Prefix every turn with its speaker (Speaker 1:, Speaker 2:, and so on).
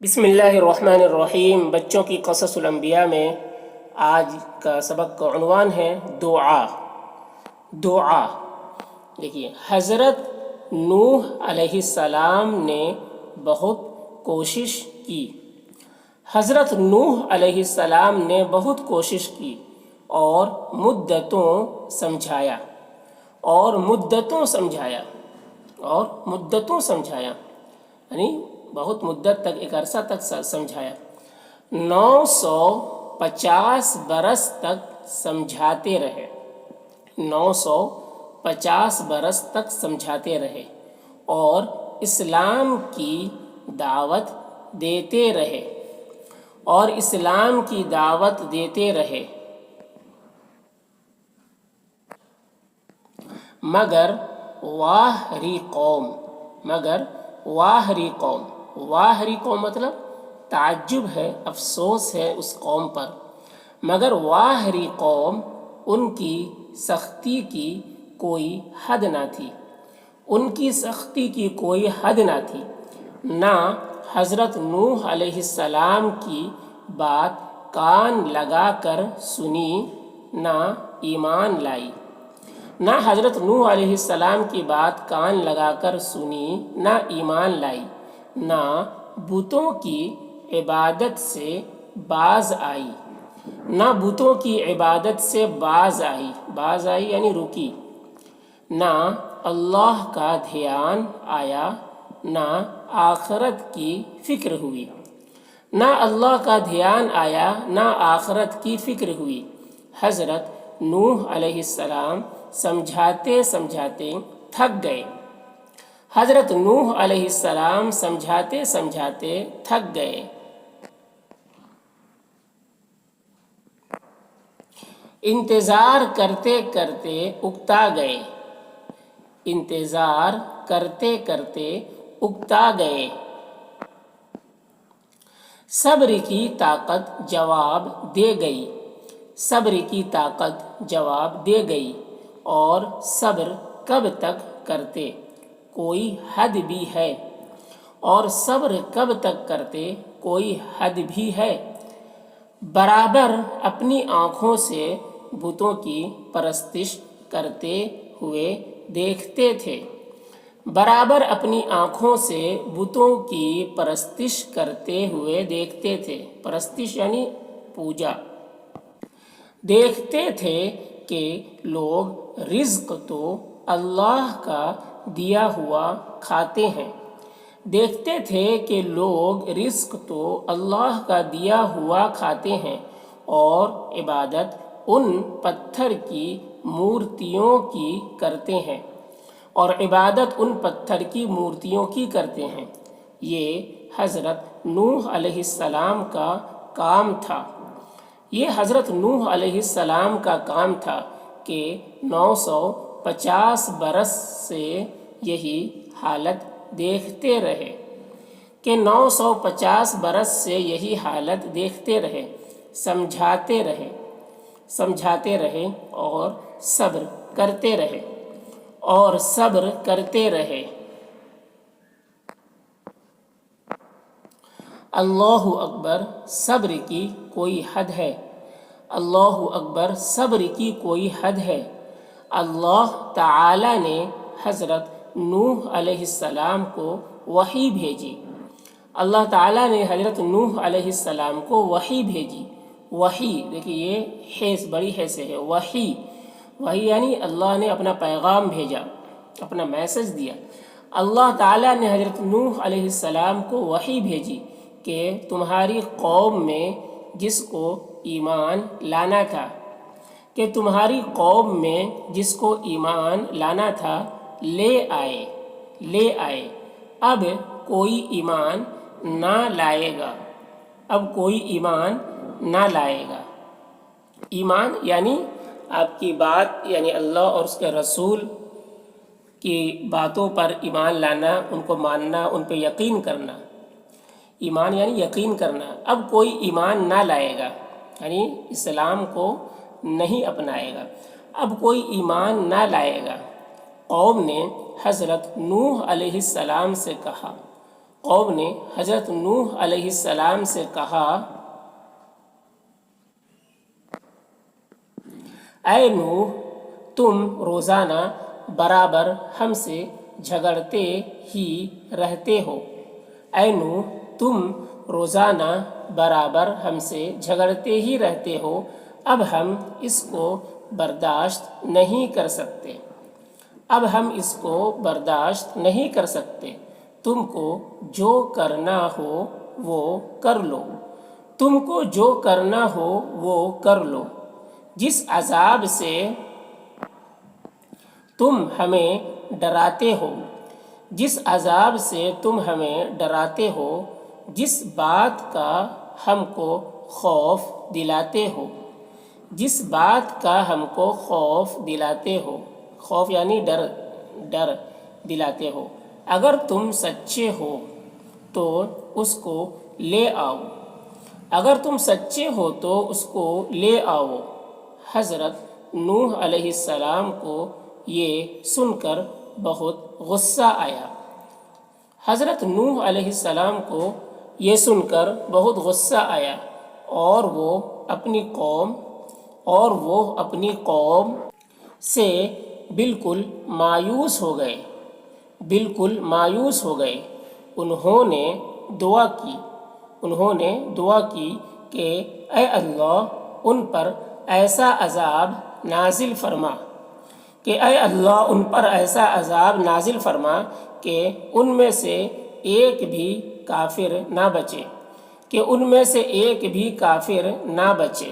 Speaker 1: بسم اللہ الرحمن الرحیم۔ بچوں کی قصص الانبیاء میں آج کا سبق کا عنوان ہے دعا۔ دعا دیکھیے، حضرت نوح علیہ السلام نے بہت کوشش کی۔ حضرت نوح علیہ السلام نے بہت کوشش کی اور مدتوں سمجھایا یعنی بہت مدت تک، ایک عرصہ تک سمجھایا۔ 950 برس تک سمجھاتے رہے 950 برس تک سمجھاتے رہے اور اسلام کی دعوت دیتے رہے مگر واہری قوم مطلب تعجب ہے، افسوس ہے اس قوم پر، مگر واہری قوم، ان کی سختی کی کوئی حد نہ تھی، نہ حضرت نوح علیہ السلام کی بات کان لگا کر سنی، نہ ایمان لائی۔ نہ حضرت نوح علیہ السلام کی بات کان لگا کر سنی، نہ ایمان لائی، نہ بتوں کی عبادت سے باز آئی یعنی رکی، نہ اللہ کا دھیان آیا، نہ آخرت کی فکر ہوئی۔ حضرت نوح علیہ السلام سمجھاتے سمجھاتے تھک گئے۔ انتظار کرتے کرتے اکتا گئے۔ صبر کی طاقت جواب دے گئی اور صبر کب تک کرتے، کوئی حد بھی ہے۔ برابر اپنی آنکھوں سے بتوں کی پرستش کرتے ہوئے دیکھتے تھے، پرستش یعنی پوجا۔ دیکھتے تھے کہ لوگ رزق تو اللہ کا دیا ہوا کھاتے ہیں اور عبادت ان پتھر کی مورتیوں کی کرتے ہیں۔ یہ حضرت نوح علیہ السلام کا کام تھا کہ 950 برس سے یہی حالت دیکھتے رہے، سمجھاتے رہے اور صبر کرتے رہے۔ اللہ اکبر، صبر کی کوئی حد ہے۔ اللہ تعالی نے حضرت نوح علیہ السلام کو وحی بھیجی۔ وحی دیکھیے، یہ بڑی حیث ہے۔ وحی یعنی اللہ نے اپنا پیغام بھیجا، اپنا میسج دیا۔ اللہ تعالیٰ نے حضرت نوح علیہ السلام کو وحی بھیجی کہ تمہاری قوم میں جس کو ایمان لانا تھا لے آئے، اب کوئی ایمان نہ لائے گا۔ ایمان یعنی آپ کی بات، یعنی اللہ اور اس کے رسول کی باتوں پر ایمان لانا، ان کو ماننا، ان پہ یقین کرنا۔ ایمان یعنی یقین کرنا۔ اب کوئی ایمان نہ لائے گا یعنی اسلام کو نہیں اپنائے گا، اب کوئی ایمان نہ لائے گا۔ قوم نے حضرت نوح علیہ السلام سے کہا، قوم نے حضرت نوح علیہ السلام سے کہا، اے نوح، تم روزانہ برابر ہم سے جھگڑتے ہی رہتے ہو۔ اے نوح، تم روزانہ برابر ہم سے جھگڑتے ہی رہتے ہو، اب ہم اس کو برداشت نہیں کر سکتے۔ اب ہم اس کو برداشت نہیں کر سکتے۔ تم کو جو کرنا ہو وہ کر لو۔ تم کو جو کرنا ہو وہ کر لو۔ جس عذاب سے تم ہمیں ڈراتے ہو، جس عذاب سے تم ہمیں ڈراتے ہو، جس بات کا ہم کو خوف دلاتے ہو، جس بات کا ہم کو خوف دلاتے ہو، خوف یعنی ڈر دلاتے ہو، اگر تم سچے ہو تو اس کو لے آؤ۔ اگر تم سچے ہو تو اس کو لے آؤ۔ حضرت نوح علیہ السلام کو یہ سن کر بہت غصہ آیا۔ حضرت نوح علیہ السلام کو یہ سن کر بہت غصہ آیا اور وہ اپنی قوم سے بالکل مایوس ہو گئے، بالکل مایوس ہو گئے۔ انہوں نے دعا کی کہ اے اللہ ان پر ایسا عذاب نازل فرما، کہ اے اللہ ان پر ایسا عذاب نازل فرما کہ ان میں سے ایک بھی کافر نہ بچے، کہ ان میں سے ایک بھی کافر نہ بچے۔